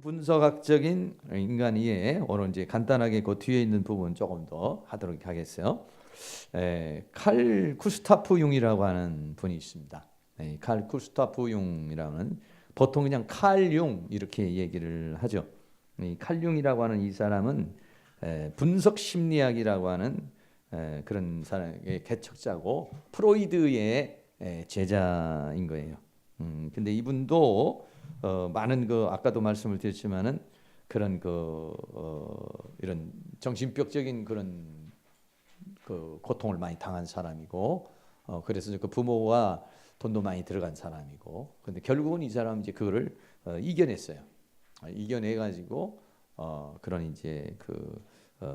분석학적인 인간이해 오늘 이제 간단하게 그 뒤에 있는 부분 조금 더 하도록 하겠어요. 칼 구스타프 융이라고 하는 분이 있습니다. 칼 구스타프 융이라는 보통 그냥 칼 융 이렇게 얘기를 하죠. 이 칼 융이라고 하는 이 사람은 분석 심리학이라고 하는 그런 사람의 개척자고 프로이드의 제자인 거예요. 근데 이분도 많은 그 아까도 말씀을 드렸지만은 그런 이런 정신병적인 그런 그 고통을 많이 당한 사람이고 그래서 그 부모와 돈도 많이 들어간 사람이고 근데 결국은 이 사람 이제 그거를 이겨냈어요. 이겨내 가지고 그런 이제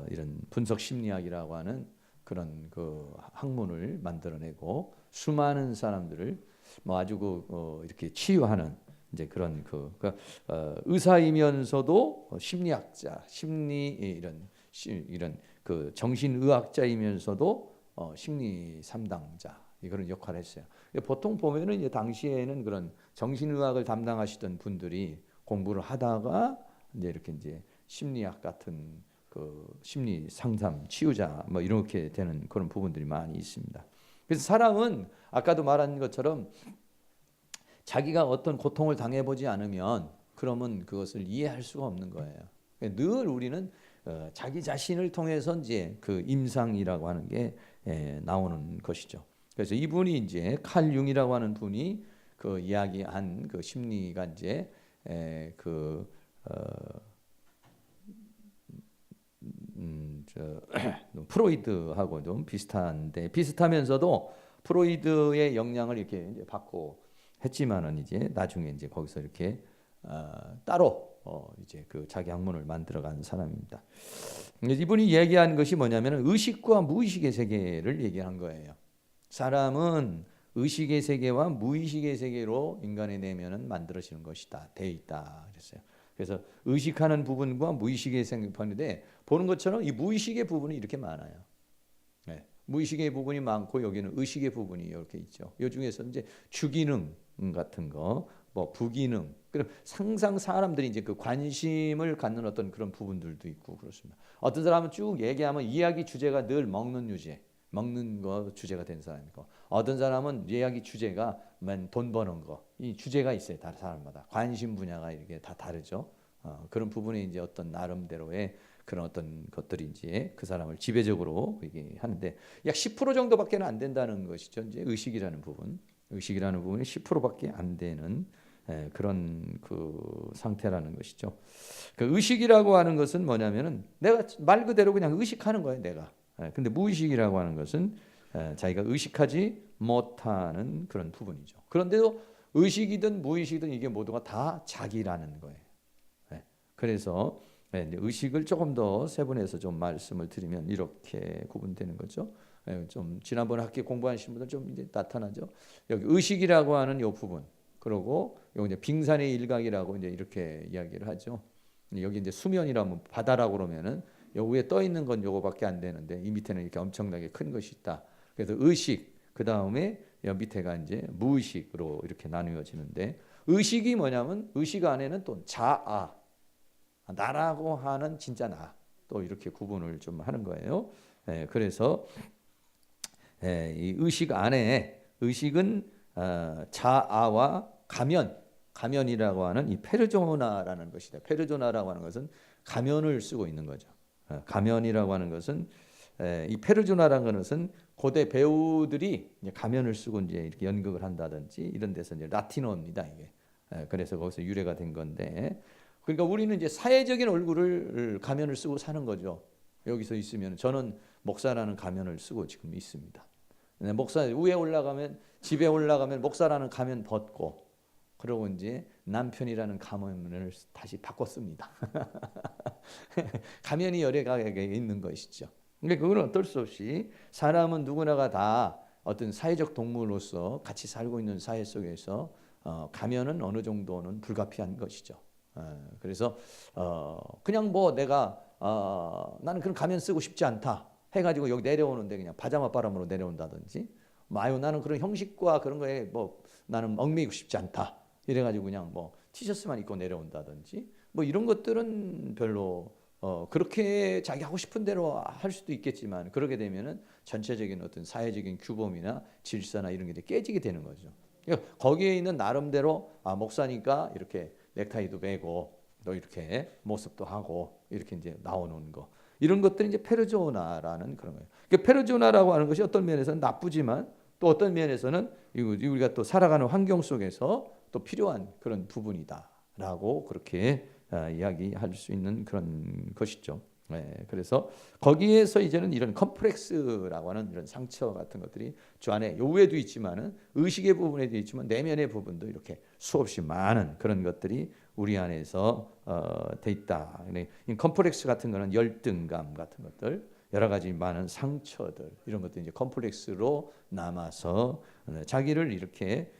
이런 분석 심리학이라고 하는 그런 그 학문을 만들어내고 수많은 사람들을 뭐 아주 이렇게 치유하는 이제 그런 의사이면서도 심리학자, 심리 이런 그 정신의학자이면서도 심리 상담자 이런 역할을 했어요. 보통 보면은 이제 당시에는 그런 정신의학을 담당하시던 분들이 공부를 하다가 이제 이렇게 이제 심리학 같은 그 심리 상담, 치유자 뭐 이렇게 되는 그런 부분들이 많이 있습니다. 그래서 사람은 아까도 말한 것처럼 자기가 어떤 고통을 당해보지 않으면 그러면 그것을 이해할 수가 없는 거예요. 늘 우리는 자기 자신을 통해서 이제 그 임상이라고 하는 게 나오는 것이죠. 그래서 이분이 이제 칼 융이라고 하는 분이 그 이야기한 그 심리가 이제 프로이드하고 좀 비슷한데 비슷하면서도 프로이드의 영향을 이렇게 이제 받고 했지만은 이제 나중에 이제 거기서 이렇게 따로 이제 그 자기 학문을 만들어간 사람입니다. 이분이 얘기한 것이 뭐냐면은 의식과 무의식의 세계를 얘기한 거예요. 사람은 의식의 세계와 무의식의 세계로 인간의 내면은 만들어지는 것이다, 돼 있다 그랬어요. 그래서 의식하는 부분과 무의식의 생각하는데 보는 것처럼 이 무의식의 부분이 이렇게 많아요. 네. 무의식의 부분이 많고 여기는 의식의 부분이 이렇게 있죠. 이 중에서 이제 주기능 같은 거, 뭐 부기능, 그럼 상상 사람들이 이제 그 관심을 갖는 어떤 그런 부분들도 있고 그렇습니다. 어떤 사람은 쭉 얘기하면 이야기 주제가 늘 먹는 주제, 먹는 거 주제가 된 사람이고, 어떤 사람은 이야기 주제가 돈 버는 거, 이 주제가 있어요. 다른 사람마다 관심 분야가 이렇게 다 다르죠. 그런 부분에 이제 어떤 나름대로의 그런 어떤 것들이 이제 그 사람을 지배적으로 이게 하는데 약 10% 정도밖에는 안 된다는 것이죠. 이제 의식이라는 부분. 의식이라는 부분이 10%밖에 안 되는 그런 그 상태라는 것이죠. 그 의식이라고 하는 것은 뭐냐면은 내가 말 그대로 그냥 의식하는 거예요, 내가. 근데 무의식이라고 하는 것은 자기가 의식하지 못하는 그런 부분이죠. 그런데도 의식이든 무의식이든 이게 모두가 다 자기라는 거예요. 그래서 의식을 조금 더 세분해서 좀 말씀을 드리면 이렇게 구분되는 거죠. 좀 지난번 학기 공부하신 분들 좀 이제 나타나죠. 여기 의식이라고 하는 이 부분, 그리고 여기 이제 빙산의 일각이라고 이제 이렇게 이야기를 하죠. 여기 이제 수면이라면 바다라고 그러면은 요 위에 떠 있는 건 요거밖에 안 되는데 이 밑에는 이렇게 엄청나게 큰 것이 있다. 그래서 의식, 그 다음에 여 밑에가 이제 무의식으로 이렇게 나누어지는데 의식이 뭐냐면 의식 안에는 또 자아, 나라고 하는 진짜 나, 또 이렇게 구분을 좀 하는 거예요. 그래서 이 의식 안에 의식은 자아와 가면이라고 하는 이 페르조나라는 것이다. 페르조나라고 하는 것은 가면을 쓰고 있는 거죠. 가면이라고 하는 것은 이 페르조나라는 것은 고대 배우들이 이제 가면을 쓰고 이제 이렇게 연극을 한다든지 이런 데서 이제 라틴어입니다, 이게. 그래서 거기서 유래가 된 건데, 그러니까 우리는 이제 사회적인 얼굴을 가면을 쓰고 사는 거죠. 여기서 있으면 저는 목사라는 가면을 쓰고 지금 있습니다. 목사 위에 올라가면 집에 올라가면 목사라는 가면 벗고 그러고 이제 남편이라는 가면을 다시 바꿨습니다. 가면이 여러 가지가 있는 것이죠. 근데 그건 어쩔 수 없이 사람은 누구나가 다 어떤 사회적 동물로서 같이 살고 있는 사회 속에서 가면은 어느 정도는 불가피한 것이죠. 그래서 그냥 뭐 내가 나는 그런 가면 쓰고 싶지 않다 해가지고 여기 내려오는데 그냥 파자마 바람으로 내려온다든지, 아유 나는 그런 형식과 그런 거에 뭐 나는 얽매이고 싶지 않다. 이래가지고 그냥 뭐 티셔츠만 입고 내려온다든지 뭐 이런 것들은 별로 그렇게 자기 하고 싶은 대로 할 수도 있겠지만 그러게 되면은 전체적인 어떤 사회적인 규범이나 질서나 이런 게 깨지게 되는 거죠. 그러니까 거기에 있는 나름대로 목사니까 이렇게 넥타이도 매고 또 이렇게 모습도 하고 이렇게 이제 나오는 거 이런 것들이 이제 페르조나라는 그런 거예요. 그러니까 페르조나라고 하는 것이 어떤 면에서는 나쁘지만 또 어떤 면에서는 우리가 또 살아가는 환경 속에서 또 필요한 그런 부분이다라고 그렇게 이야기할 수 있는 그런 것이죠. 그래서 거기에서 이제는 이런 컴플렉스라고 하는 이런 상처 같은 것들이 주 안에 요외도 있지만은 의식의 부분에도 있지만 내면의 부분도 이렇게 수없이 많은 그런 것들이 우리 안에서 돼 있다. 이 컴플렉스 같은 거는 열등감 같은 것들, 여러 가지 많은 상처들 이런 것들이 이제 컴플렉스로 남아서 자기를 이렇게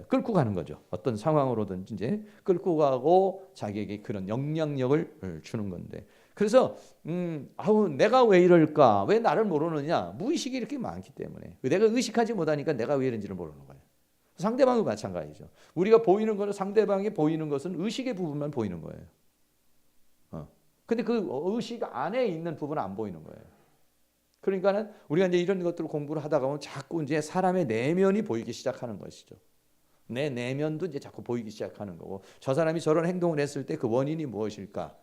끌고 가는 거죠. 어떤 상황으로든지 이제 끌고 가고 자기에게 그런 영향력을 주는 건데. 그래서 내가 왜 이럴까? 왜 나를 모르느냐? 무의식이 이렇게 많기 때문에 내가 의식하지 못하니까 내가 왜 이런지를 모르는 거예요. 상대방도 마찬가지죠. 우리가 보이는 거는 상대방이 보이는 것은 의식의 부분만 보이는 거예요. 근데 그 의식 안에 있는 부분은 안 보이는 거예요. 그러니까는 우리가 이제 이런 것들을 공부를 하다가 보면 자꾸 이제 사람의 내면이 보이기 시작하는 것이죠. 내 내면도 이제 자꾸 보이기 시작하는 거고, 저 사람이 저런 행동을 했을 때 그 원인이 무엇일까?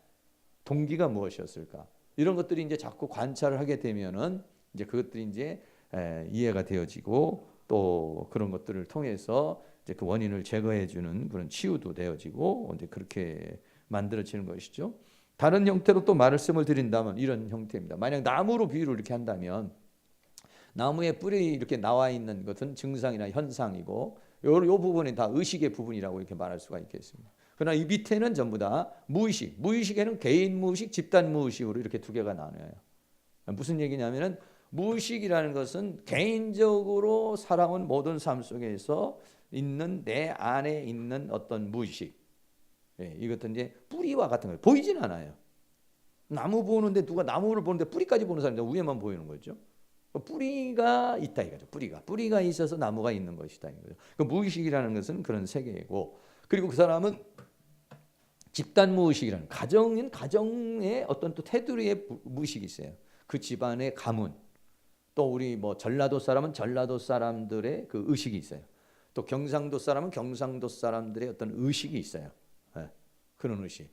동기가 무엇이었을까? 이런 것들이 이제 자꾸 관찰을 하게 되면은 이제 그것들이 이제 이해가 되어지고 또 그런 것들을 통해서 이제 그 원인을 제거해 주는 그런 치유도 되어지고 이제 그렇게 만들어지는 것이죠. 다른 형태로 또 말씀을 드린다면 이런 형태입니다. 만약 나무로 비유를 이렇게 한다면 나무의 뿌리 이렇게 나와 있는 것은 증상이나 현상이고 요 부분이 다 의식의 부분이라고 이렇게 말할 수가 있겠습니다. 그러나 이 밑에는 전부 다 무의식, 무의식에는 개인 무의식, 집단 무의식으로 이렇게 두 개가 나눠요. 무슨 얘기냐면은 무의식이라는 것은 개인적으로 살아온 모든 삶 속에서 있는 내 안에 있는 어떤 무의식, 이것도 이제 뿌리와 같은 거예요. 보이진 않아요. 나무 보는데 누가 나무를 보는데 뿌리까지 보는 사람이 위에만 보이는 거죠. 뿌리가 있다 이거죠. 뿌리가 있어서 나무가 있는 것이다 이거죠. 그 무의식이라는 것은 그런 세계이고, 그리고 그 사람은 집단 무의식이라는 가정의 어떤 또 테두리의 무의식이 있어요. 그 집안의 가문, 또 우리 뭐 전라도 사람은 전라도 사람들의 그 의식이 있어요. 또 경상도 사람은 경상도 사람들의 어떤 의식이 있어요. 그런 의식.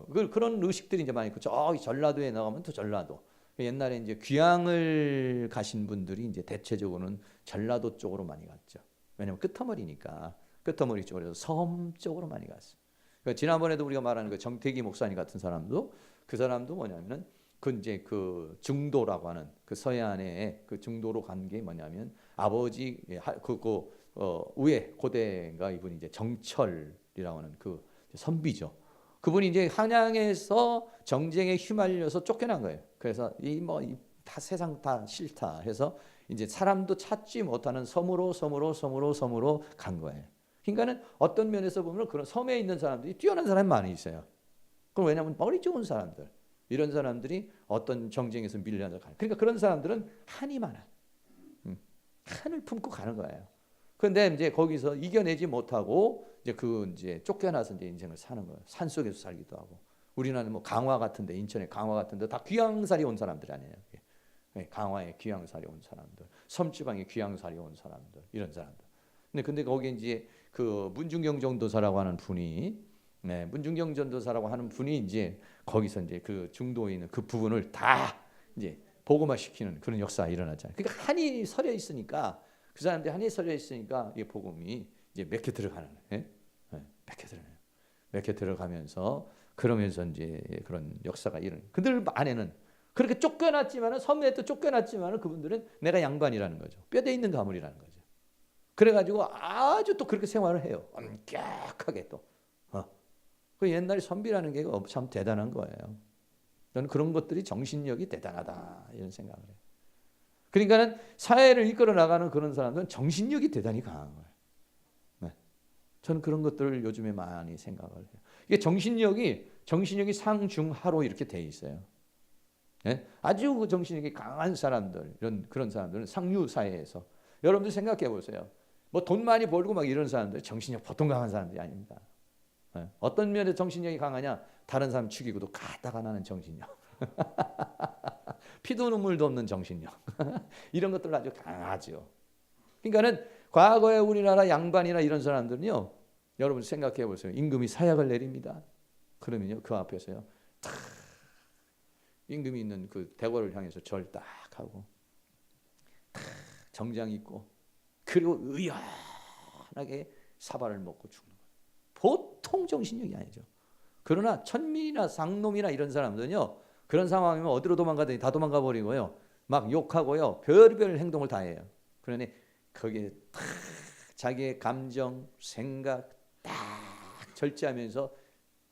그런 의식들이 이제 많이 있고, 저 전라도에 나가면 또 전라도. 옛날에 이제 귀향을 가신 분들이 이제 대체적으로는 전라도 쪽으로 많이 갔죠. 왜냐하면 끝머리 쪽으로 섬 쪽으로 많이 갔어요. 그러니까 지난번에도 우리가 말하는 그 정태기 목사님 같은 사람도 그 사람도 뭐냐면은 그 이제 그 중도라고 하는 그 서해안에 그 중도로 간 게 뭐냐면 아버지 위에 고대가 이분이 이제 정철이라고 하는 그 선비죠. 그분이 이제 한양에서 정쟁에 휘말려서 쫓겨난 거예요. 그래서 다 세상 다 싫다 해서 이제 사람도 찾지 못하는 섬으로 간 거예요. 그러니까는 어떤 면에서 보면 그런 섬에 있는 사람들이 뛰어난 사람이 많이 있어요. 그럼 왜냐하면 머리 좋은 사람들, 이런 사람들이 어떤 정쟁에서 밀려나서 가는. 그러니까 그런 사람들은 한이 많아. 한을 품고 가는 거예요. 그런데 이제 거기서 이겨내지 못하고 이제 쫓겨나서 이제 인생을 사는 거예요. 산 속에서 살기도 하고. 우리나라는 뭐 강화 같은데, 인천에 강화 같은데 다 귀향살이 온 사람들 아니에요. 강화에 귀향살이 온 사람들, 섬지방에 귀향살이 온 사람들, 이런 사람들. 근데 거기 이제 그 문중경 전도사라고 하는 분이, 문중경 전도사라고 하는 분이 이제 거기서 이제 그 중도에 있는 그 부분을 다 이제 복음화시키는 그런 역사가 일어나잖아요. 그러니까 한이 서려 있으니까, 그 사람들이 한이 서려 있으니까 이 복음이 이제 맥혀 들어가는, 맥혀 들어가면서 그러면서 이제 그런 역사가 일어나. 그들 안에는 그렇게 쫓겨났지만은, 섬에 또 쫓겨났지만은 그분들은 내가 양반이라는 거죠. 뼈대 있는 가문이라는 거죠. 그래가지고 아주 또 그렇게 생활을 해요. 엄격하게 또. 그 옛날에 선비라는 게 참 대단한 거예요. 저는 그런 것들이 정신력이 대단하다 이런 생각을 해요. 그러니까는 사회를 이끌어 나가는 그런 사람들은 정신력이 대단히 강한 거예요. 저는 그런 것들을 요즘에 많이 생각을 해요. 이게 정신력이 상중하로 이렇게 돼 있어요. 아주 그 정신력이 강한 사람들, 그런 사람들은 상류 사회에서, 여러분들 생각해 보세요. 뭐 돈 많이 벌고 막 이런 사람들 정신력 보통 강한 사람들이 아닙니다. 어떤 면에서 정신력이 강하냐? 다른 사람 죽이고도 가다가 나는 정신력. 피도 눈물도 없는 정신력. 이런 것들 아주 강하죠. 그러니까는 과거에 우리나라 양반이나 이런 사람들은요, 여러분 생각해 보세요. 임금이 사약을 내립니다. 그러면요, 그 앞에서요, 탁 임금이 있는 그 대궐을 향해서 절 딱 하고, 탁 정장 입고, 그리고 의연하게 사발을 먹고 죽는 거예요. 보통 정신력이 아니죠. 그러나 천민이나 상놈이나 이런 사람들은요, 그런 상황이면 어디로 도망가더니 다 도망가 버리고요, 막 욕하고요, 별별 행동을 다 해요. 그러니 거기에 딱 자기의 감정, 생각 딱 절제하면서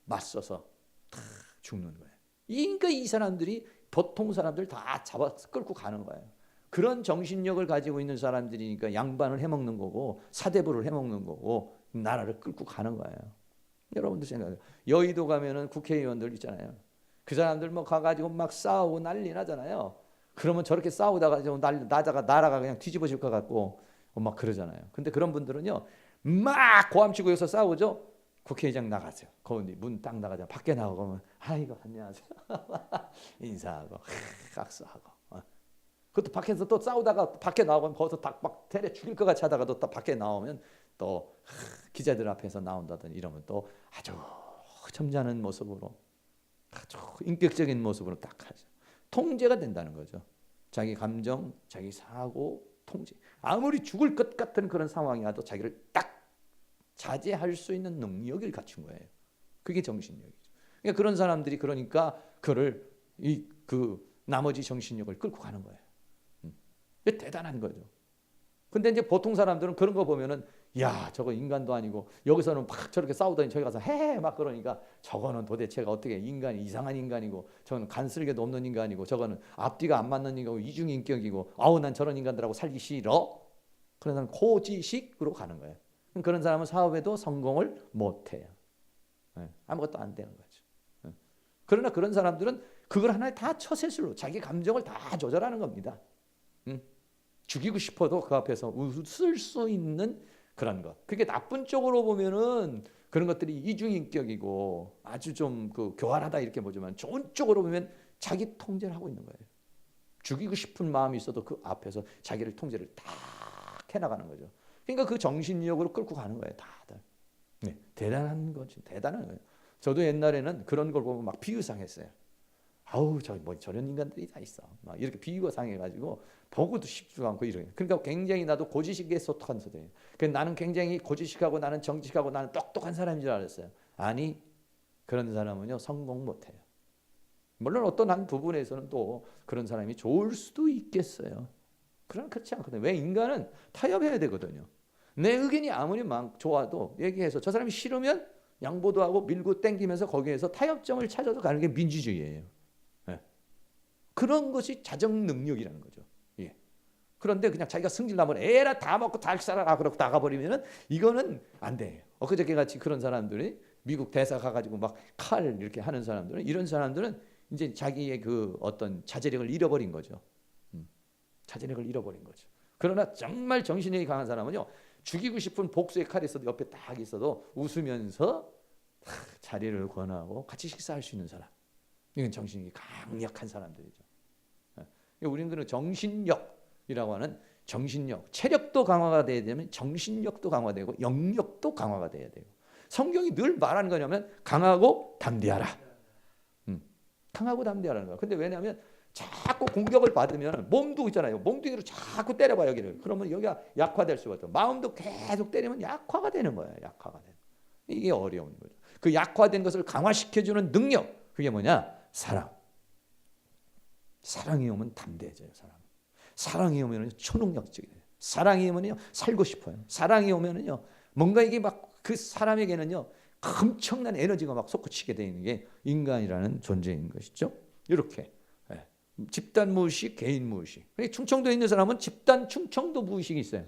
맞서서 딱 죽는 거예요. 그러니까 이 사람들이 보통 사람들 다 잡아 끌고 가는 거예요. 그런 정신력을 가지고 있는 사람들이니까 양반을 해먹는 거고 사대부를 해먹는 거고 나라를 끌고 가는 거예요. 여러분들 생각해요. 여의도 가면은 국회의원들 있잖아요. 그 사람들 뭐 가가지고 막 싸우고 난리 나잖아요. 그러면 저렇게 싸우다가 나라가 그냥 뒤집어질 것 같고 막 그러잖아요. 근데 그런 분들은요, 막 고함치고 여기서 싸우죠. 국회의장 나가세요. 거기 문 딱 나가자. 밖에 나가면 아이고 안녕하세요. 인사하고 악수하고. 그것도 밖에서 또 싸우다가 밖에 나오면 거기서 막 때려 죽일 것 같이 하다가도 또 밖에 나오면 또 기자들 앞에서 나온다든지 이러면 또 아주 점잖은 모습으로 아주 인격적인 모습으로 딱 하죠. 통제가 된다는 거죠. 자기 감정, 자기 사고, 통제. 아무리 죽을 것 같은 그런 상황이라도 자기를 딱 자제할 수 있는 능력을 갖춘 거예요. 그게 정신력이죠. 그러니까 그런 사람들이 그러니까 그를 그 나머지 정신력을 끌고 가는 거예요. 대단한 거죠. 근데 이제 보통 사람들은 그런 거 보면은 야 저거 인간도 아니고 여기서는 막 저렇게 싸우더니 저기 가서 헤헤 막 그러니까 저거는 도대체가 어떻게 인간이 이상한 인간이고 저거는 간쓸게도 없는 인간이고 저거는 앞뒤가 안 맞는 인간이고 이중인격이고 아우 난 저런 인간들하고 살기 싫어. 그런 사람은 고지식으로 가는 거예요. 그런 사람은 사업에도 성공을 못해요. 아무것도 안 되는 거죠. 그러나 그런 사람들은 그걸 하나의 다 처세술로 자기 감정을 다 조절하는 겁니다. 죽이고 싶어도 그 앞에서 웃을 수 있는 그런 것. 그게 나쁜 쪽으로 보면은 그런 것들이 이중인격이고 아주 좀 그 교활하다 이렇게 보지만 좋은 쪽으로 보면 자기 통제를 하고 있는 거예요. 죽이고 싶은 마음이 있어도 그 앞에서 자기를 통제를 딱 해나가는 거죠. 그러니까 그 정신력으로 끌고 가는 거예요, 다들. 네, 대단한 거죠, 대단한 거예요. 저도 옛날에는 그런 걸 보면 막 비유상했어요. 아우 저런 인간들이 다 있어. 막 이렇게 비유가 상해가지고 보고도 싶지도 않고 이래요. 그러니까 굉장히 나도 고지식에 속한 사람이에요. 나는 굉장히 고지식하고 나는 정직하고 나는 똑똑한 사람인 줄 알았어요. 아니 그런 사람은요 성공 못해요. 물론 어떤 한 부분에서는 또 그런 사람이 좋을 수도 있겠어요. 그러나 그렇지 않거든요. 왜 인간은 타협해야 되거든요. 내 의견이 아무리 좋아도 얘기해서 저 사람이 싫으면 양보도 하고 밀고 땡기면서 거기에서 타협점을 찾아서 가는 게 민주주의예요. 그런 것이 자정 능력이라는 거죠. 예. 그런데 그냥 자기가 승질나면 에라 다 먹고 잘 살아라 그러고 나가버리면은 이거는 안 돼요. 엊그저께 같이 그런 사람들이 미국 대사 가가지고 막 칼 이렇게 하는 사람들은 이런 사람들은 이제 자기의 그 어떤 자제력을 잃어버린 거죠. 자제력을 잃어버린 거죠. 그러나 정말 정신력이 강한 사람은요 죽이고 싶은 복수의 칼이 있어도 옆에 딱 있어도 웃으면서 자리를 권하고 같이 식사할 수 있는 사람. 이건 정신력이 강력한 사람들이죠. 우리는 그런 정신력이라고 하는 정신력, 체력도 강화가 돼야 되면 정신력도 강화되고 영력도 강화가 돼야 돼요. 성경이 늘 말하는 거냐면 강하고 담대하라. 강하고 담대하라는 거야. 근데 왜냐하면 자꾸 공격을 받으면 몸도 있잖아요. 몸뚱이로 자꾸 때려봐 여기를. 그러면 여기가 약화될 수가 있죠. 마음도 계속 때리면 약화가 되는 거예요. 약화가 되는. 이게 어려운 거죠. 그 약화된 것을 강화시켜주는 능력. 그게 뭐냐? 사랑. 사랑이 오면 담대해져요. 사랑이 오면 초능력적이 돼요. 사랑이 오면요 살고 싶어요. 사랑이 오면은요 뭔가 이게 막 그 사람에게는요 엄청난 에너지가 막 솟구치게 되는 게 인간이라는 존재인 것이죠. 이렇게 집단 무의식, 개인 무의식. 충청도에 있는 사람은 집단 충청도 무의식이 있어요.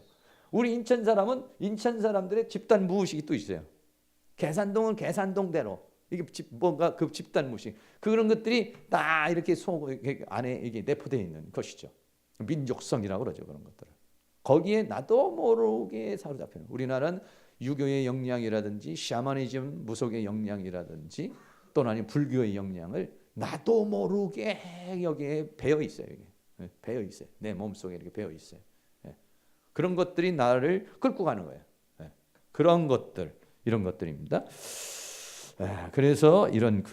우리 인천 사람은 인천 사람들의 집단 무의식이 또 있어요. 계산동은 계산동대로. 이게 뭔가 그 집단 무의식. 그런 것들이 다 이렇게 안에 이게 내포되어 있는 것이죠. 민족성이라고 그러죠. 그런 것들을. 거기에 나도 모르게 사로잡히는. 우리나라는 유교의 영향이라든지 샤머니즘 무속의 영향이라든지 또는 아니면 불교의 영향을 나도 모르게 여기에 배어 있어요. 여기. 배어 있어요. 내 몸속에 이렇게 배어 있어요. 그런 것들이 나를 끌고 가는 거예요. 그런 것들, 이런 것들입니다. 그래서 이런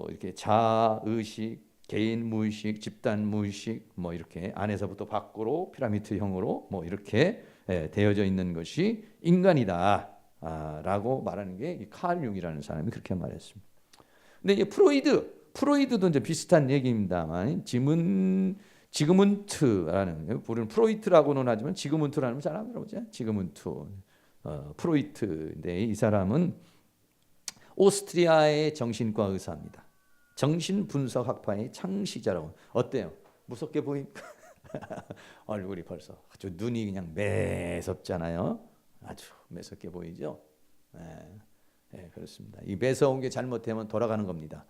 이렇게 자아 의식, 개인 무의식, 집단 무의식, 뭐 이렇게 안에서부터 밖으로 피라미드형으로 뭐 이렇게 되어져 있는 것이 인간이다. 라고 말하는 게 칼 융이라는 사람이 그렇게 말했습니다. 근데 이제 프로이드도 이제 비슷한 얘기입니다만 지그문트라는, 우리는 프로이트라고는 하지만 지그문트라는 잘 안 들어보죠. 지그문트 프로이트인데 이 사람은 오스트리아의 정신과 의사입니다. 정신분석학파의 창시자라고. 어때요? 무섭게 보입니까? 얼굴이 벌써 아주 눈이 그냥 매섭잖아요. 아주 매섭게 보이죠? 네, 그렇습니다. 이 매서운 게 잘못되면 돌아가는 겁니다.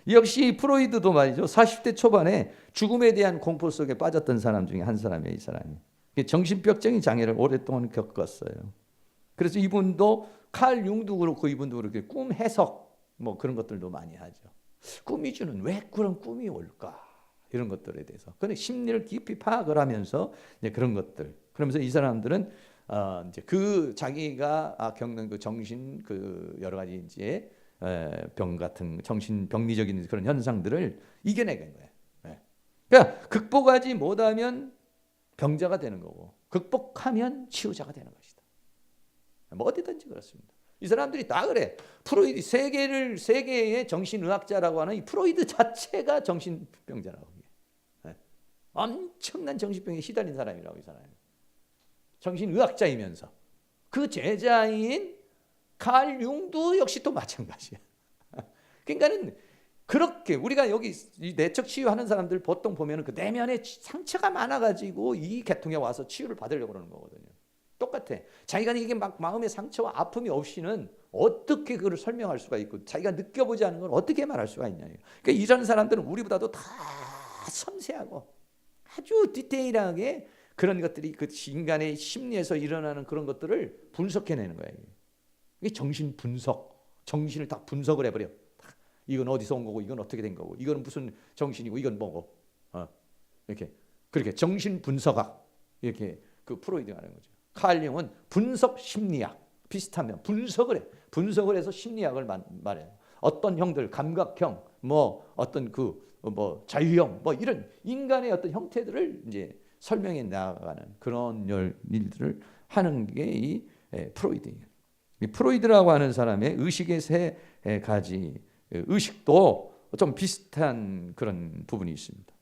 역시 프로이드도 말이죠. 40대 초반에 죽음에 대한 공포 속에 빠졌던 사람 중에 한 사람이에요. 이 사람이. 정신병적인 장애를 오랫동안 겪었어요. 그래서 이분도 칼 융도 그렇고 이분도 그렇게 꿈 해석 뭐 그런 것들도 많이 하죠. 꿈이 주는 왜 그런 꿈이 올까? 이런 것들에 대해서. 근데 심리를 깊이 파악을 하면서 이제 그런 것들. 그러면서 이 사람들은 이제 그 자기가 겪는 그 정신 여러 가지 이제 병 같은 정신 병리적인 그런 현상들을 이겨내는 거예요. 그러니까 극복하지 못하면 병자가 되는 거고 극복하면 치유자가 되는 것이다. 뭐 어디든지 그렇습니다. 이 사람들이 다 그래. 프로이드 세계의 정신의학자라고 하는 이 프로이드 자체가 정신병자라고. 엄청난 정신병에 시달린 사람이라고 이 사람이. 정신의학자이면서 그 제자인 칼 융도 역시 또 마찬가지야. 그러니까는 그렇게 우리가 여기 내적 치유하는 사람들 보통 보면은 그 내면에 상처가 많아가지고 이 계통에 와서 치유를 받으려고 그러는 거거든요. 똑같아. 자기가 이게 막 마음의 상처와 아픔이 없이는 어떻게 그걸 설명할 수가 있고 자기가 느껴보지 않은 걸 어떻게 말할 수가 있냐. 그러니까 이런 사람들은 우리보다도 다 섬세하고 아주 디테일하게 그런 것들이 그 인간의 심리에서 일어나는 그런 것들을 분석해내는 거예요. 이게 정신 분석, 정신을 딱 분석을 해버려. 이건 어디서 온 거고, 이건 어떻게 된 거고, 이건 무슨 정신이고, 이건 뭐고, 이렇게 그렇게 정신 분석학 이렇게 그 프로이드가 하는 거죠. 칼 융은 분석 심리학 비슷하면 분석을 해. 분석을 해서 심리학을 말해요. 어떤 형들, 감각형, 뭐 어떤 뭐 자유형, 뭐 이런 인간의 어떤 형태들을 이제 설명해 나가는 그런 일들을 하는 게 이 프로이드예요. 이 프로이드라고 하는 사람의 의식의 세 가지 의식도 좀 비슷한 그런 부분이 있습니다.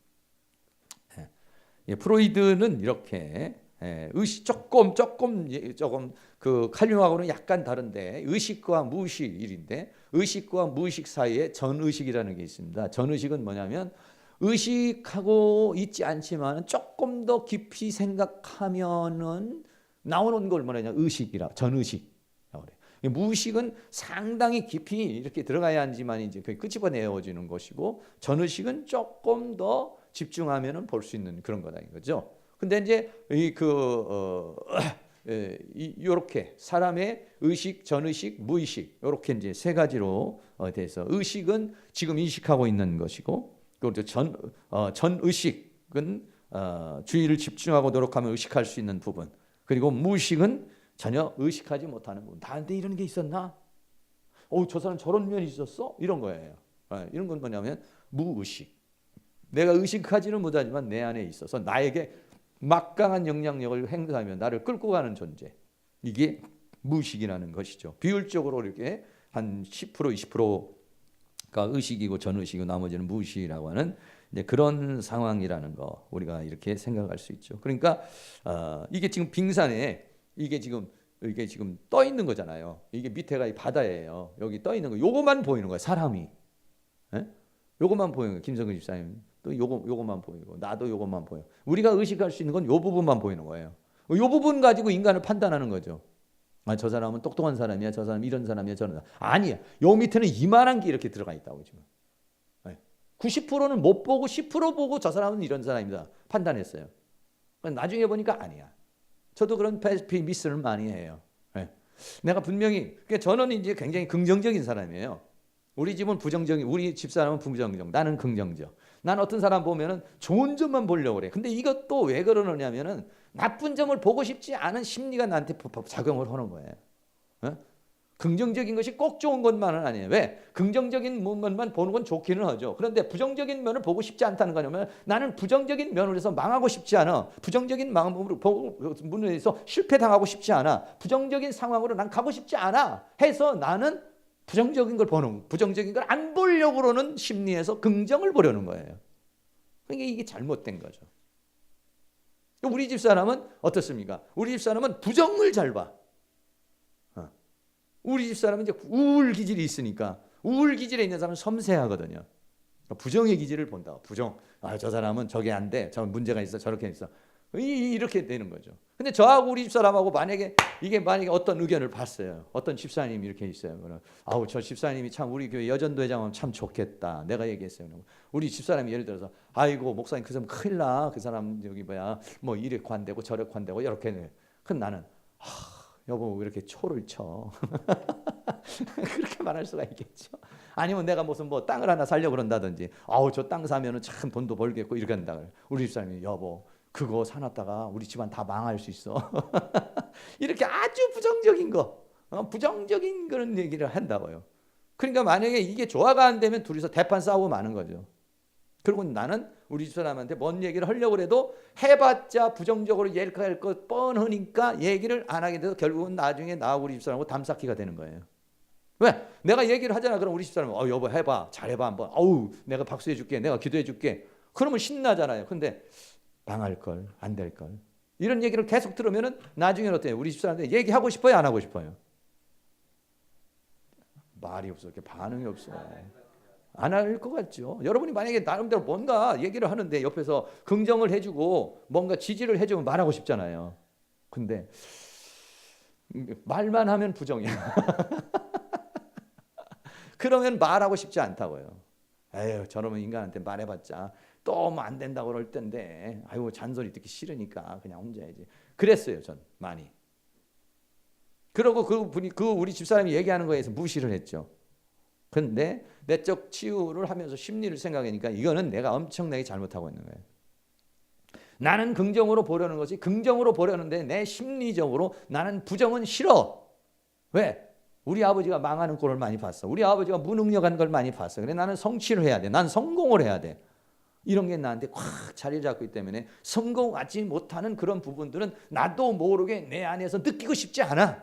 프로이드는 이렇게 의식 조금 그 칼 융하고는 약간 다른데 의식과 무의식 일인데 의식과 무의식 사이에 전의식이라는 게 있습니다. 전의식은 뭐냐면 의식하고 있지 않지만 조금 더 깊이 생각하면은 나오는 걸 뭐냐 의식이라 전의식. 무의식은 상당히 깊이 이렇게 들어가야지만 이제 그게 끄집어내어지는 것이고 전의식은 조금 더 집중하면은 볼 수 있는 그런 거다 이거죠. 근데 이제 이렇게 사람의 의식, 전의식, 무의식 이렇게 이제 세 가지로 돼서 의식은 지금 인식하고 있는 것이고 그리고 전의식은 주의를 집중하고 노력하면 의식할 수 있는 부분 그리고 무의식은 전혀 의식하지 못하는 부분. 나한테 이런 게 있었나? 저 사람 저런 면이 있었어? 이런 거예요. 이런 건 뭐냐면 무의식. 내가 의식하지는 못하지만 내 안에 있어서 나에게 막강한 영향력을 행사하며 나를 끌고 가는 존재. 이게 무의식이라는 것이죠. 비율적으로 이렇게 한 10%, 20%가 의식이고 전의식이고 나머지는 무의식이라고 하는 이제 그런 상황이라는 거 우리가 이렇게 생각할 수 있죠. 그러니까 이게 지금 빙산에 이게 지금 떠 있는 거잖아요. 이게 밑에가 이 바다예요. 여기 떠 있는 거, 요거만 보이는 거예요. 사람이, 요거만 보이는 거예요. 김성근 집사님 또 요거만 보이고 나도 요거만 보여. 우리가 의식할 수 있는 건 요 부분만 보이는 거예요. 요 부분 가지고 인간을 판단하는 거죠. 저 사람은 똑똑한 사람이야. 저 사람 이런 사람이야. 저런 사람. 아니야. 요 밑에는 이만한 게 이렇게 들어가 있다고 지금. 90%는 못 보고 10% 보고 저 사람은 이런 사람이다 판단했어요. 나중에 보니까 아니야. 저도 그런 미스를 많이 해요. 네. 내가 분명히, 그러니까 저는 이제 굉장히 긍정적인 사람이에요. 우리 집은 부정적인, 우리 집사람은 부정적, 나는 긍정적. 난 어떤 사람 보면은 좋은 점만 보려고 그래. 근데 이것도 왜 그러느냐면은 나쁜 점을 보고 싶지 않은 심리가 나한테 작용을 하는 거예요. 어? 긍정적인 것이 꼭 좋은 것만은 아니에요. 왜? 긍정적인 면만 보는 건 좋기는 하죠. 그런데 부정적인 면을 보고 싶지 않다는 거냐면 나는 부정적인 면을 해서 망하고 싶지 않아. 부정적인 면을 해서 실패당하고 싶지 않아. 부정적인 상황으로 난 가고 싶지 않아. 해서 나는 부정적인 걸 보는, 부정적인 걸 안 보려고 그러는 심리에서 긍정을 보려는 거예요. 그러니까 이게 잘못된 거죠. 우리 집사람은 어떻습니까? 우리 집사람은 부정을 잘 봐. 우리 집사람은 이제 우울 기질이 있으니까 우울 기질에 있는 사람은 섬세하거든요. 부정의 기질을 본다. 부정. 저 사람은 저게 안 돼. 저 문제가 있어. 저렇게 있어. 이렇게 되는 거죠. 근데 저하고 우리 집사람하고 만약에 어떤 의견을 봤어요. 어떤 집사님이 이렇게 있어요. 아우 저 집사님이 참 우리 교회 여전도 회장하면 참 좋겠다. 내가 얘기했어요. 우리 집사람이 예를 들어서 아이고 목사님 그 사람 큰일 나. 그 사람 뭐 이렇게 관대고 저렇게 관대고 이렇게 해. 그럼 나는 여보 왜 이렇게 초를 쳐? 그렇게 말할 수가 있겠죠. 아니면 내가 무슨 뭐 땅을 하나 살려고 그런다든지 아우 저 땅 사면은 참 돈도 벌겠고 이렇게 한다. 우리 집사람이 여보 그거 사놨다가 우리 집안 다 망할 수 있어. 이렇게 아주 부정적인 거, 부정적인 그런 얘기를 한다고요. 그러니까 만약에 이게 조화가 안 되면 둘이서 대판 싸우고 마는 거죠. 그리고 나는 우리 집사람한테 뭔 얘기를 하려고 해도 해봤자 부정적으로 얘기할 것 뻔하니까 얘기를 안 하게 돼서 결국은 나중에 나하고 우리 집사람하고 담쌓기가 되는 거예요. 왜? 내가 얘기를 하잖아. 그럼 우리 집사람은 여보 해봐. 잘해봐 한번. 어우 내가 박수해 줄게. 내가 기도해 줄게. 그러면 신나잖아요. 근데 망할 걸, 안 될 걸. 이런 얘기를 계속 들으면은 나중에는 어때요? 우리 집사람한테 얘기하고 싶어요? 안 하고 싶어요? 말이 없어. 이렇게 반응이 없어. 안 할 것 같죠. 여러분이 만약에 나름대로 뭔가 얘기를 하는데 옆에서 긍정을 해주고 뭔가 지지를 해주면 말하고 싶잖아요. 근데 말만 하면 부정이야. 그러면 말하고 싶지 않다고요. 에휴 저놈은 인간한테 말해봤자 또 뭐 안 된다고 그럴 텐데 아이고 잔소리 듣기 싫으니까 그냥 혼자 해야지. 그랬어요 전 많이. 그러고 그 우리 집사람이 얘기하는 거에서 무시를 했죠. 그런데 내적 치유를 하면서 심리를 생각하니까 이거는 내가 엄청나게 잘못하고 있는 거예요. 나는 긍정으로 보려는 것이 긍정으로 보려는데 내 심리적으로 나는 부정은 싫어. 왜? 우리 아버지가 망하는 꼴을 많이 봤어. 우리 아버지가 무능력한 걸 많이 봤어. 그래 나는 성취를 해야 돼. 난 성공을 해야 돼. 이런 게 나한테 꽉 자리를 잡고 있기 때문에 성공하지 못하는 그런 부분들은 나도 모르게 내 안에서 느끼고 싶지 않아.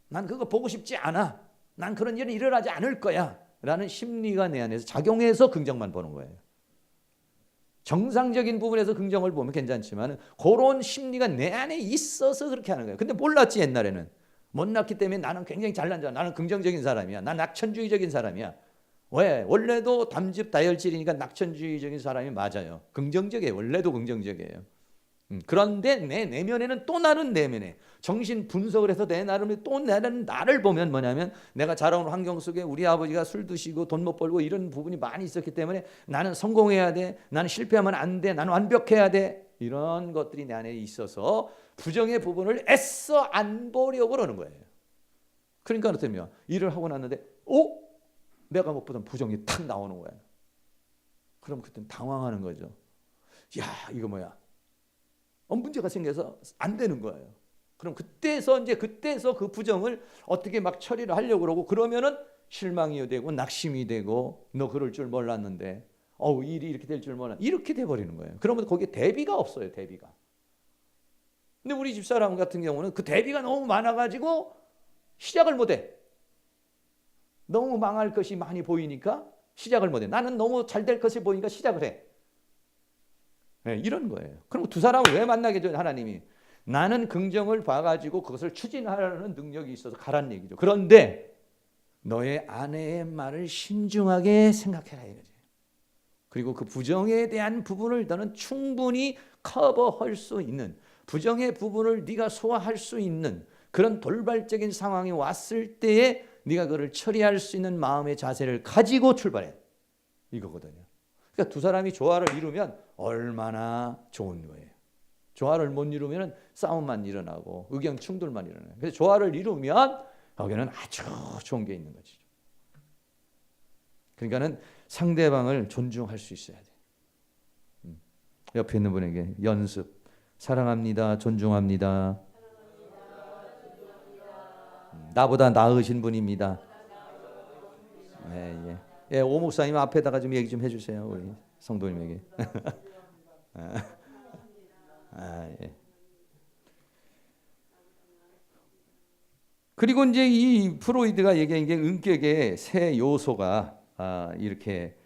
난 그거 보고 싶지 않아. 난 그런 일은 일어나지 않을 거야. 라는 심리가 내 안에서 작용해서 긍정만 보는 거예요. 정상적인 부분에서 긍정을 보면 괜찮지만 그런 심리가 내 안에 있어서 그렇게 하는 거예요. 근데 몰랐지 옛날에는. 못났기 때문에 나는 굉장히 잘난 자. 나는 긍정적인 사람이야. 난 낙천주의적인 사람이야. 왜? 원래도 담즙 다혈질이니까 낙천주의적인 사람이 맞아요. 긍정적이에요. 원래도 긍정적이에요. 그런데 내 내면에는 또 다른 내면에 정신 분석을 해서 내 나름의 또 다른 나를 보면 뭐냐면 내가 자라온 환경 속에 우리 아버지가 술 드시고 돈 못 벌고 이런 부분이 많이 있었기 때문에 나는 성공해야 돼. 나는 실패하면 안 돼. 나는 완벽해야 돼. 이런 것들이 내 안에 있어서 부정의 부분을 애써 안 보려고 그러는 거예요. 그러니까 어떠면 일을 하고 났는데 내가 못 보던 부정이 탁 나오는 거예요. 그럼 그때는 당황하는 거죠. 야 이거 뭐야. 문제가 생겨서 안 되는 거예요. 그럼 그때서 그 부정을 어떻게 막 처리를 하려고 그러고 그러면은 실망이 되고 낙심이 되고 너 그럴 줄 몰랐는데 일이 이렇게 될 줄 몰랐 이렇게 돼 버리는 거예요. 그러면 거기에 대비가 없어요. 대비가. 근데 우리 집사람 같은 경우는 그 대비가 너무 많아가지고 시작을 못해. 너무 망할 것이 많이 보이니까 시작을 못해. 나는 너무 잘 될 것이 보이니까 시작을 해. 네, 이런 거예요. 그럼 두 사람을 왜 만나게 줘? 하나님이. 나는 긍정을 봐가지고 그것을 추진하려는 능력이 있어서 가란 얘기죠. 그런데 너의 아내의 말을 신중하게 생각해라 이거지. 그리고 그 부정에 대한 부분을 너는 충분히 커버할 수 있는 부정의 부분을 네가 소화할 수 있는 그런 돌발적인 상황이 왔을 때에 네가 그를 처리할 수 있는 마음의 자세를 가지고 출발해. 이거거든요. 그러니까 두 사람이 조화를 이루면 얼마나 좋은 거예요. 조화를 못 이루면 싸움만 일어나고 의견 충돌만 일어나요. 그래서 조화를 이루면 거기는 아주 좋은 게 있는 거죠. 그러니까는 상대방을 존중할 수 있어야 돼. 옆에 있는 분에게 연습. 사랑합니다. 존중합니다. 나보다 나으신 분입니다. 예, 예. 예, 오 목사님 앞에다가 좀 얘기 좀 해주세요. 우리 성도님에게. 예. 그리고 이제 이 프로이드가 얘기한 게 은격의 세 요소가 이렇게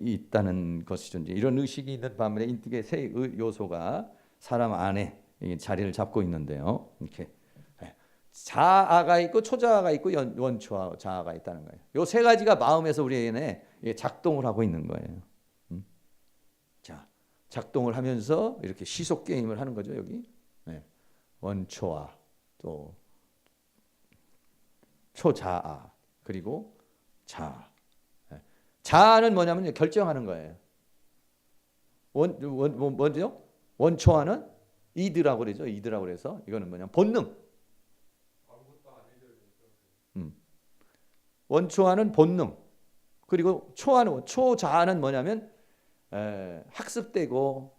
있다는 것이죠. 이제 이런 의식이 있는 반면에 인격의 세 요소가 사람 안에 자리를 잡고 있는데요. 이렇게 자아가 있고 초자아가 있고 원초아 자아가 있다는 거예요. 요 세 가지가 마음에서 우리 안에 작동을 하고 있는 거예요. 자, 작동을 하면서 이렇게 시속 게임을 하는 거죠. 여기 원초아 또 초자아 그리고 자아. 자아는 뭐냐면 결정하는 거예요. 뭐죠? 원초아는 이드라고 그러죠. 이드라고 그래서 이거는 뭐냐면 본능. 원초아는 본능. 그리고 초자아는 뭐냐면 학습되고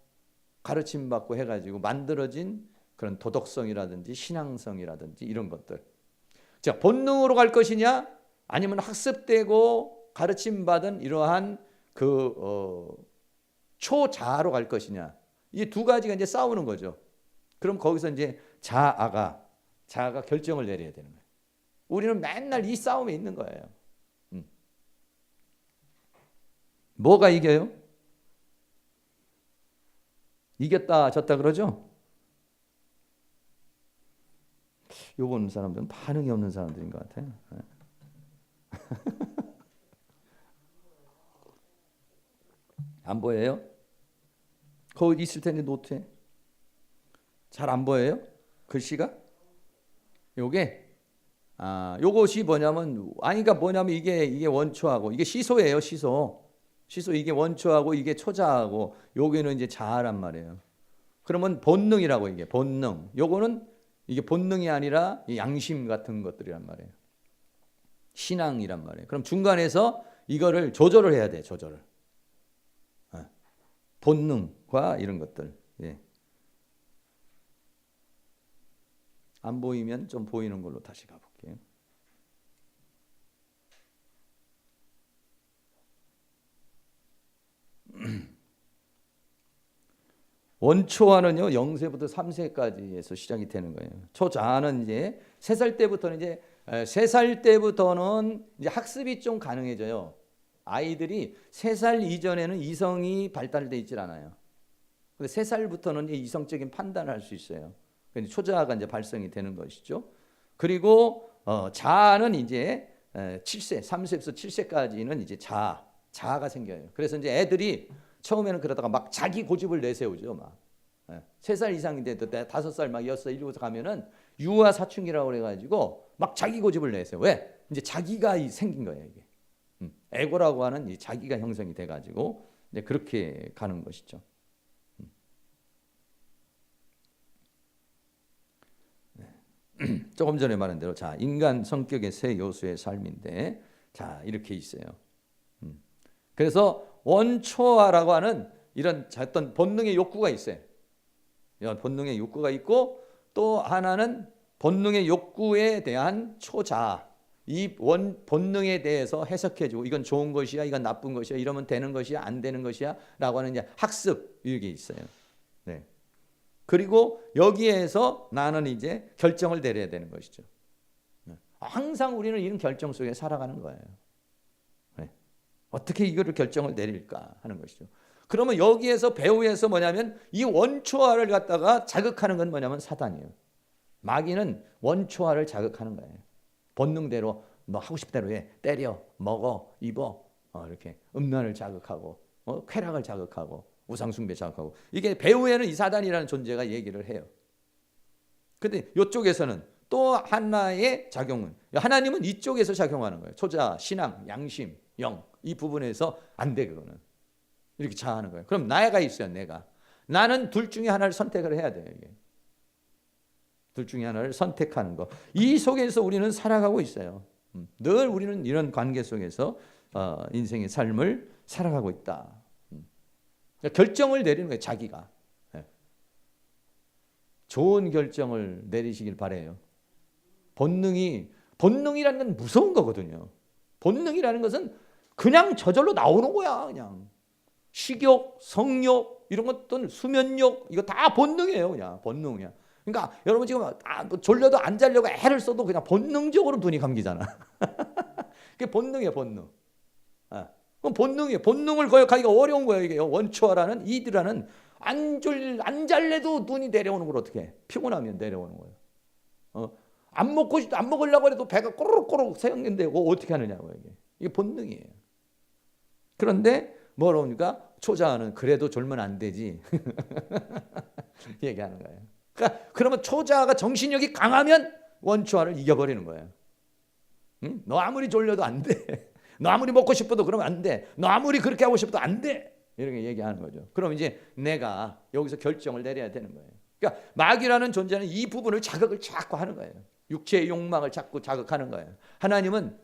가르침받고 해가지고 만들어진 그런 도덕성이라든지 신앙성이라든지 이런 것들. 자, 본능으로 갈 것이냐 아니면 학습되고 가르침받은 이러한 초자아로 갈 것이냐. 이 두 가지가 이제 싸우는 거죠. 그럼 거기서 이제 자아가 결정을 내려야 되는 거예요. 우리는 맨날 이 싸움에 있는 거예요. 뭐가 이겨요? 이겼다 졌다 그러죠? 요번 사람들은 반응이 없는 사람들인 것 같아요. 안 보여요? 거기 있을 텐데 노트에 잘 안 보여요? 글씨가? 요것이 뭐냐면 그러니까 뭐냐면 이게 원초하고 이게 시소예요. 시소 이게 원초하고 이게 초자하고 여기는 이제 자아란 말이에요. 그러면 본능이라고 이게 본능. 요거는 이게 본능이 아니라 양심 같은 것들이란 말이에요. 신앙이란 말이에요. 그럼 중간에서 이거를 조절을 해야 돼. 조절을. 본능과 이런 것들. 예. 안 보이면 좀 보이는 걸로 다시 가볼게요. 원초화는요 0세부터 3세까지에서 시작이 되는 거예요. 초자아는 이제 3살 때부터는 이제 3살 때부터는 이제 학습이 좀 가능해져요. 아이들이 3살 이전에는 이성이 발달돼 있질 않아요. 근데 3살부터는 이성적인 판단을 할 수 있어요. 초자아가 이제 발성이 되는 것이죠. 그리고 자아는 이제 7세, 3세에서 7세까지는 이제 자아가 생겨요. 그래서 이제 애들이 처음에는 그러다가 막 자기 고집을 내세우죠. 막 3살 이상인데도 5살 막 6살 7살 가면은 유아 사춘기라고 그래가지고 막 자기 고집을 내세요. 왜? 이제 자기가 생긴 거예요. 이게 에고라고 하는 이 자기가 형성이 돼가지고 이제 그렇게 가는 것이죠. 조금 전에 말한 대로 자 인간 성격의 세 요소의 삶인데 자 이렇게 있어요. 그래서 원초화라고 하는 이런 어떤 본능의 욕구가 있어요. 이런 본능의 욕구가 있고 또 하나는 본능의 욕구에 대한 초자아. 이 본능에 대해서 해석해주고 이건 좋은 것이야, 이건 나쁜 것이야, 이러면 되는 것이야, 안 되는 것이야 라고 하는 이제 학습 이게 있어요. 네. 그리고 여기에서 나는 이제 결정을 내려야 되는 것이죠. 항상 우리는 이런 결정 속에 살아가는 거예요. 네. 어떻게 이거를 결정을 내릴까 하는 것이죠. 그러면 여기에서 배후에서 뭐냐면 이 원초화를 갖다가 자극하는 건 뭐냐면 사단이에요. 마귀는 원초화를 자극하는 거예요. 본능대로 너 하고 싶대로 해. 때려, 먹어, 입어. 이렇게 음란을 자극하고 쾌락을 자극하고 우상숭배 자극하고 이게 배후에는 이 사단이라는 존재가 얘기를 해요. 근데 이쪽에서는 또 하나의 작용은 하나님은 이쪽에서 작용하는 거예요. 초자, 신앙, 양심, 영 이 부분에서 안 돼 그거는. 이렇게 자아하는 거예요. 그럼 나가 있어요. 내가. 나는 둘 중에 하나를 선택을 해야 돼요. 이게. 둘 중에 하나를 선택하는 거. 이 속에서 우리는 살아가고 있어요. 늘 우리는 이런 관계 속에서 인생의 삶을 살아가고 있다. 그러니까 결정을 내리는 거예요. 자기가. 좋은 결정을 내리시길 바라요. 본능이라는 건 무서운 거거든요. 본능이라는 것은 그냥 저절로 나오는 거야. 그냥 식욕, 성욕 이런 것들, 수면욕 이거 다 본능이에요. 그냥 본능이야. 그러니까 여러분 지금 졸려도 안 자려고 애를 써도 그냥 본능적으로 눈이 감기잖아. 그게 본능이에요. 본능. 그럼 본능이에요. 본능을 거역하기가 어려운 거예요. 이게 원초아라는 이드라는 안 잘래도 눈이 내려오는 걸 어떻게 해? 피곤하면 내려오는 거예요. 안 먹으려고 해도 배가 꼬르륵꼬르륵 새는데 어떻게 하느냐고 이게 본능이에요. 그런데 뭐라니까 초자아는 그래도 졸면 안 되지. 얘기하는 거예요. 그러니까 그러면 초자아가 정신력이 강하면 원초아를 이겨버리는 거예요. 응? 너 아무리 졸려도 안 돼. 너 아무리 먹고 싶어도 그러면 안 돼. 너 아무리 그렇게 하고 싶어도 안 돼. 이렇게 얘기하는 거죠. 그럼 이제 내가 여기서 결정을 내려야 되는 거예요. 그러니까 마귀라는 존재는 이 부분을 자극을 자꾸 하는 거예요. 육체의 욕망을 자꾸 자극하는 거예요. 하나님은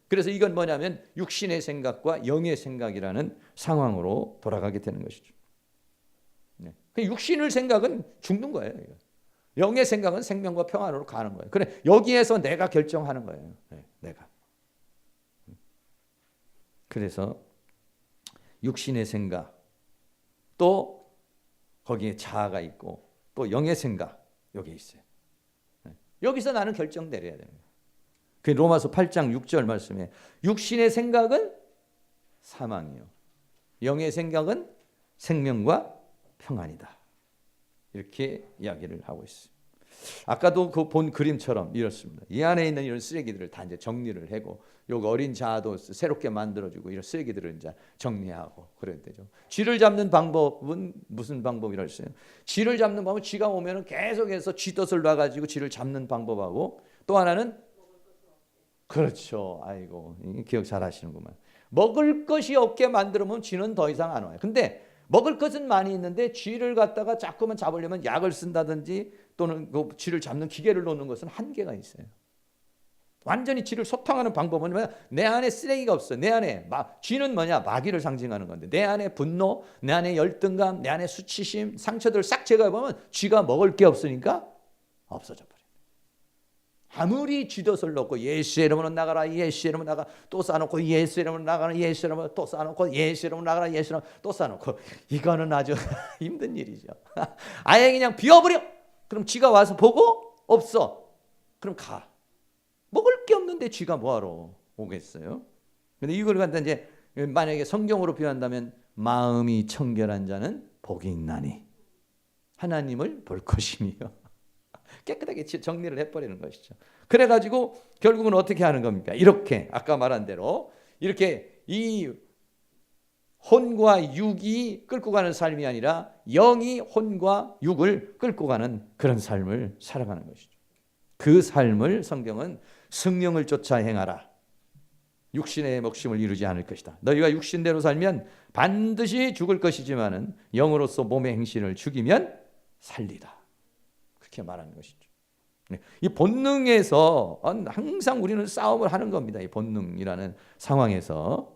그래서 이건 뭐냐면 육신의 생각과 영의 생각이라는 상황으로 돌아가게 되는 것이죠. 그 육신의 생각은 죽는 거예요. 영의 생각은 생명과 평안으로 가는 거예요. 그래 여기에서 내가 결정하는 거예요. 내가. 그래서 육신의 생각 또 거기에 자아가 있고 또 영의 생각 여기 있어요. 여기서 나는 결정 내려야 되는 거예요. 그 로마서 8장 6절 말씀에 육신의 생각은 사망이요 영의 생각은 생명과 평안이다. 이렇게 이야기를 하고 있어요. 아까도 그 본 그림처럼 이렇습니다. 이 안에 있는 이런 쓰레기들을 다 이제 정리를 하고 요 어린 자아도 새롭게 만들어주고 이런 쓰레기들을 이제 정리하고 그래야 되죠. 쥐를 잡는 방법은 무슨 방법이라 했어요? 쥐를 잡는 방법은 쥐가 오면은 계속해서 쥐덫을 놔가지고 쥐를 잡는 방법하고 또 하나는 그렇죠. 아이고 기억 잘하시는구만. 먹을 것이 없게 만들면 쥐는 더 이상 안 와요. 근데 먹을 것은 많이 있는데 쥐를 갖다가 자꾸만 잡으려면 약을 쓴다든지 또는 그 쥐를 잡는 기계를 놓는 것은 한계가 있어요. 완전히 쥐를 소탕하는 방법은 뭐냐? 내 안에 쓰레기가 없어. 내 안에 쥐는 뭐냐? 마귀를 상징하는 건데 내 안에 분노, 내 안에 열등감, 내 안에 수치심, 상처들을 싹 제거해보면 쥐가 먹을 게 없으니까 없어져 버려요. 아무리 쥐덫을 놓고 예수의 이름으로 나가라, 예수의 이름으로 나가 또 쌓아놓고 예수의 이름으로 나가라, 예수의 이름으로 또 쌓아놓고 예수의 이름으로 나가라, 예수의 이름으로 또 쌓아놓고 이거는 아주 힘든 일이죠. 아예 그냥 비워버려. 그럼 쥐가 와서 보고 없어. 그럼 가. 먹을 게 없는데 쥐가 뭐하러 오겠어요? 근데 이걸 갖다 이제 만약에 성경으로 표현한다면 마음이 청결한 자는 복이 있나니 하나님을 볼 것이며 깨끗하게 정리를 해버리는 것이죠. 그래가지고 결국은 어떻게 하는 겁니까? 이렇게 아까 말한 대로 이렇게 이 혼과 육이 끌고 가는 삶이 아니라 영이 혼과 육을 끌고 가는 그런 삶을 살아가는 것이죠. 그 삶을 성경은 성령을 쫓아 행하라. 육신의 목심을 이루지 않을 것이다. 너희가 육신대로 살면 반드시 죽을 것이지만은 영으로서 몸의 행실을 죽이면 살리다. 그렇게 말하는 것이죠. 이 본능에서 항상 우리는 싸움을 하는 겁니다. 이 본능이라는 상황에서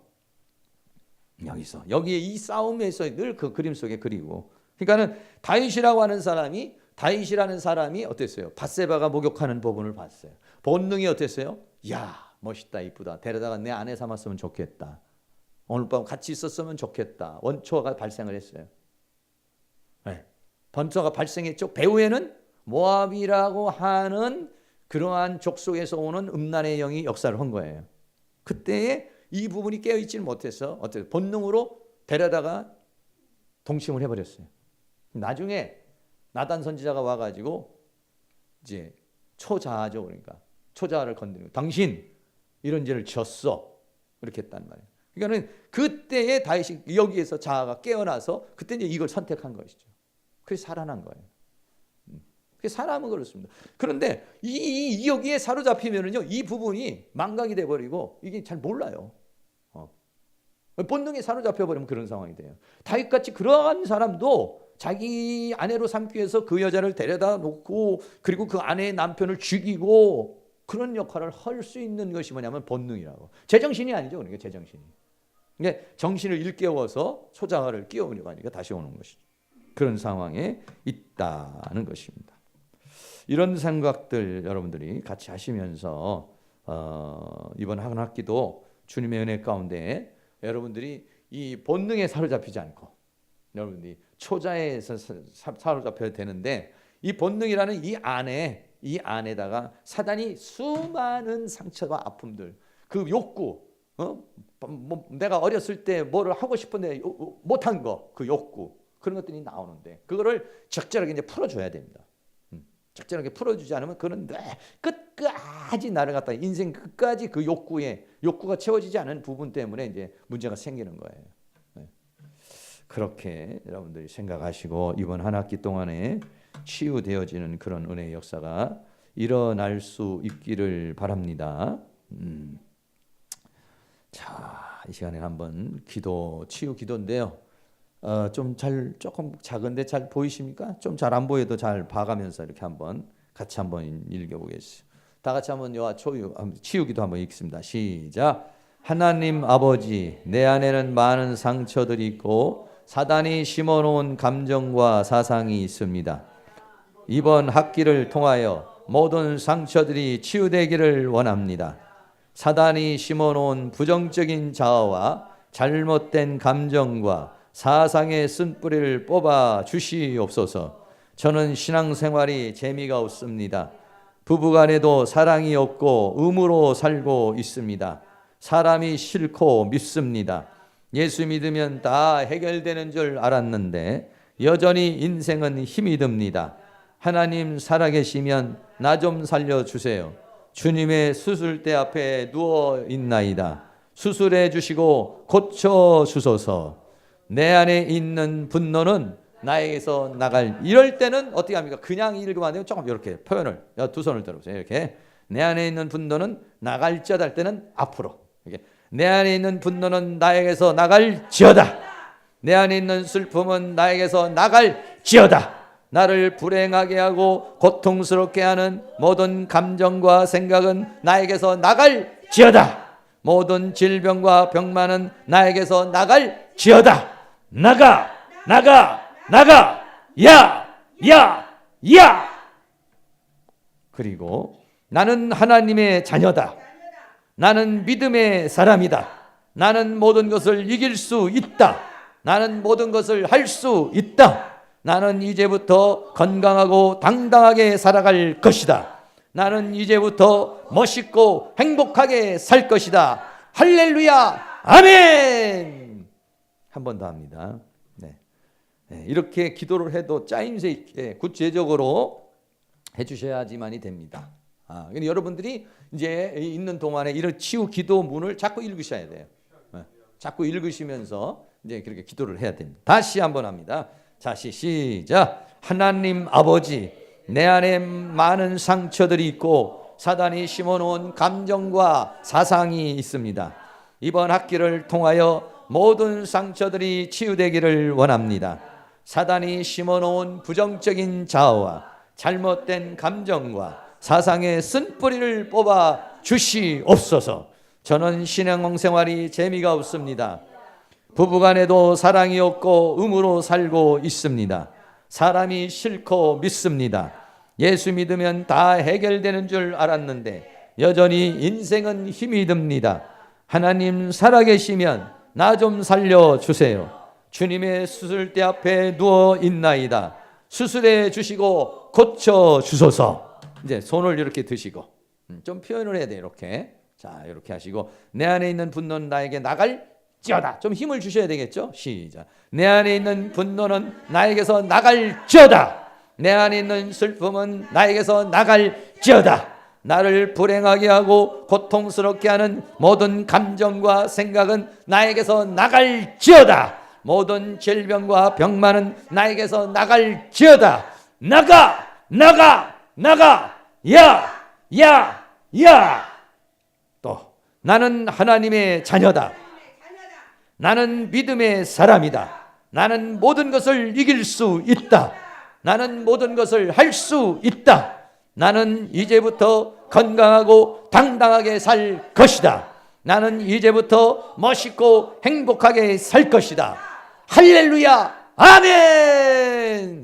여기에 이 싸움에서 늘 그 그림 속에 그리고 그러니까는 다윗이라는 사람이 어땠어요? 밧세바가 목욕하는 부분을 봤어요. 본능이 어땠어요? 야 멋있다 이쁘다 데려다가 내 아내 삼았으면 좋겠다. 오늘 밤 같이 있었으면 좋겠다. 원초가 발생을 했어요. 네. 번초가 발생했죠. 배후에는 모압이라고 하는 그러한 족속에서 오는 음란의 영이 역사를 한 거예요. 그때에 이 부분이 깨어있지는 못해서 어떻게 본능으로 데려다가 동침을 해버렸어요. 나중에 나단 선지자가 와가지고 이제 초자아죠. 그러니까 초자아를 건드리고 당신 이런 죄를 지었어. 그렇게 했단 말이에요. 그러니까는 그때에 다윗이 여기에서 자아가 깨어나서 그때 이제 이걸 선택한 것이죠. 그게 살아난 거예요. 사람은 그렇습니다. 그런데 여기에 사로잡히면은요, 이 부분이 망각이 돼버리고 이게 잘 몰라요. 본능에 사로잡혀 버리면 그런 상황이 돼요. 다윗같이 그러한 사람도 자기 아내로 삼기 위해서 그 여자를 데려다 놓고 그리고 그 아내의 남편을 죽이고 그런 역할을 할 수 있는 것이 뭐냐면 본능이라고. 제정신이 아니죠. 그러니까 제정신이. 이게 정신을 일깨워서 소자를 끼워오려고 하니까 다시 오는 것이죠. 그런 상황에 있다는 것입니다. 이런 생각들 여러분들이 같이 하시면서 이번 한 학기도 주님의 은혜 가운데 여러분들이 이 본능에 사로잡히지 않고 여러분들이 초자에서 사로잡혀야 되는데 이 본능이라는 이 안에다가 사단이 수많은 상처와 아픔들, 그 욕구, 내가 어렸을 때 뭐를 하고 싶은데 못한 거, 그 욕구, 그런 것들이 나오는데 그거를 적절하게 이제 풀어줘야 됩니다. 적절하게 풀어주지 않으면 그는 끝까지 나를 갖다 인생 끝까지 그 욕구가 채워지지 않은 부분 때문에 이제 문제가 생기는 거예요. 그렇게 여러분들이 생각하시고 이번 한 학기 동안에 치유되어지는 그런 은혜의 역사가 일어날 수 있기를 바랍니다. 자, 이 시간에 한번 치유 기도인데요. 조금 작은데 잘 보이십니까? 좀 잘 안 보여도 잘 봐가면서 이렇게 같이 한번 읽어보겠습니다. 다 같이 한번 치유기도 한번 읽습니다. 시작. 하나님 아버지, 내 안에는 많은 상처들이 있고 사단이 심어놓은 감정과 사상이 있습니다. 이번 학기를 통하여 모든 상처들이 치유되기를 원합니다. 사단이 심어놓은 부정적인 자아와 잘못된 감정과 사상의 쓴뿌리를 뽑아 주시옵소서. 저는 신앙생활이 재미가 없습니다. 부부간에도 사랑이 없고 의무로 살고 있습니다. 사람이 싫고 밉습니다. 예수 믿으면 다 해결되는 줄 알았는데 여전히 인생은 힘이 듭니다. 하나님 살아계시면 나 좀 살려주세요. 주님의 수술대 앞에 누워 있나이다. 수술해 주시고 고쳐 주소서. 내 안에 있는 분노는 나에게서 나갈. 이럴 때는 어떻게 합니까? 그냥 읽으면 안 되고 조금 이렇게 표현을 두 손을 들어보세요. 이렇게 내 안에 있는 분노는 나갈지어다 할 때는 앞으로 이렇게 내 안에 있는 분노는 나에게서 나갈지어다. 내 안에 있는 슬픔은 나에게서 나갈지어다. 나를 불행하게 하고 고통스럽게 하는 모든 감정과 생각은 나에게서 나갈지어다. 모든 질병과 병만은 나에게서 나갈지어다. 나가. 야. 그리고 나는 하나님의 자녀다. 나는 믿음의 사람이다. 나는 모든 것을 이길 수 있다. 나는 모든 것을 할 수 있다. 나는 이제부터 건강하고 당당하게 살아갈 것이다. 나는 이제부터 멋있고 행복하게 살 것이다. 할렐루야. 아멘. 한 번 더 합니다. 네. 이렇게 기도를 해도 짜임새 있게 구체적으로 해주셔야지만이 됩니다. 근데 여러분들이 이제 있는 동안에 이런 치유 기도문을 자꾸 읽으셔야 돼요. 자꾸 읽으시면서 이제 그렇게 기도를 해야 됩니다. 다시 한번 합니다. 다시 시작. 하나님 아버지, 내 안에 많은 상처들이 있고 사단이 심어놓은 감정과 사상이 있습니다. 이번 학기를 통하여 모든 상처들이 치유되기를 원합니다. 사단이 심어놓은 부정적인 자아와 잘못된 감정과 사상의 쓴뿌리를 뽑아 주시옵소서. 저는 신앙생활이 재미가 없습니다. 부부간에도 사랑이 없고 의무로 살고 있습니다. 사람이 싫고 밉습니다. 예수 믿으면 다 해결되는 줄 알았는데 여전히 인생은 힘이 듭니다. 하나님 살아계시면 나 좀 살려주세요. 주님의 수술대 앞에 누워 있나이다. 수술해 주시고 고쳐 주소서. 이제 손을 이렇게 드시고 좀 표현을 해야 돼요. 이렇게. 자, 이렇게 하시고 내 안에 있는 분노는 나에게 나갈지어다. 좀 힘을 주셔야 되겠죠? 시작. 내 안에 있는 분노는 나에게서 나갈지어다. 내 안에 있는 슬픔은 나에게서 나갈지어다. 나를 불행하게 하고 고통스럽게 하는 모든 감정과 생각은 나에게서 나갈지어다. 모든 질병과 병만은 나에게서 나갈지어다. 나가. 야. 또 나는 하나님의 자녀다. 나는 믿음의 사람이다. 나는 모든 것을 이길 수 있다. 나는 모든 것을 할 수 있다. 나는 이제부터 건강하고 당당하게 살 것이다. 나는 이제부터 멋있고 행복하게 살 것이다. 할렐루야. 아멘.